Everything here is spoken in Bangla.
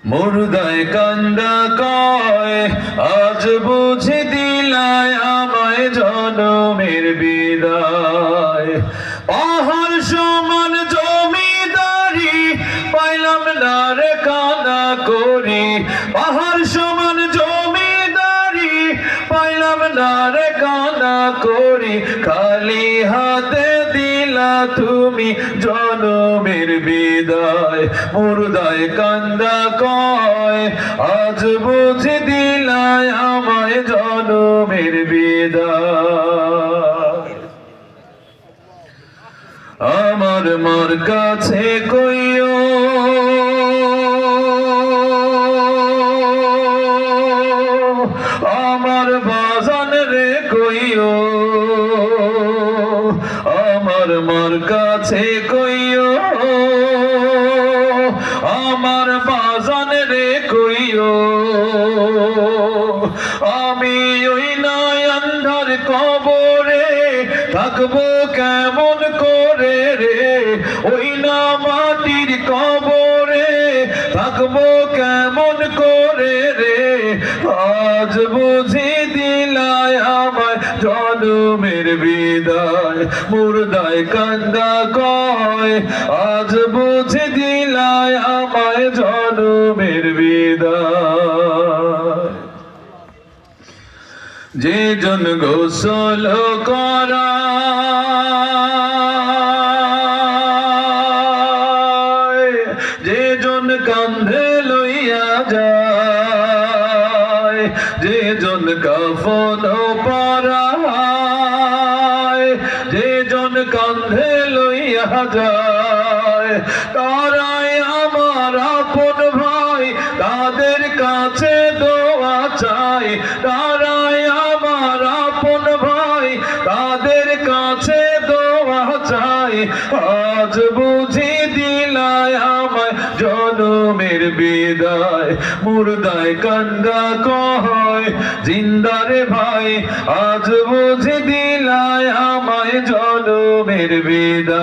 মুর্দায় কান্দা কয় আজ বুঝে দিলায় আমায় জনমের বিদায়। পাহাড় সমান জমিদারি পাইলাম না রে কানা করি, পাহাড় সমান জমিদারি পাইলাম না রে কানা করি। খালি হাতে দিলা তুমি জনমের বিদায়। মুর্দায় কান্দা কয় আজ বুঝে দিলায় আমায় জনমের বিদায়। আমার মোর কাছে কইও আমার বাজান রে কইও, আমার মোর কাছে কইও আমার বাজান রে কইও। আমি ওই নয় আন্ধার কবরে থাকবো কেমন করে রে, ওই না মাটির কবরে থাকবো কেমন করে রে। আজ বুঝি দিলায় আমায় জনমের বিদায়। মুর্দায় কান্দা কয় আজ বুঝি দিলায় আমায় জনমের বিদায়। যে জন গোসল করা যে জন কান্ধে লইয়া যায়, যে জন কাফন পরায়, যে জন কান্ধে লইয়া যায়। তারাই আমার আপন ভাই, তাদের কাছে দোয়া চাই। তারাই আমার আপন ভাই, তাদের কাছে দোয়া চাই। আজ বুঝি দিলায় আমায় জনমের বিদায়। মুর্দায় কান্দা কয় জিন্দারে ভাই আজ বুঝি দিলায় আমায় জনমের বিদায়।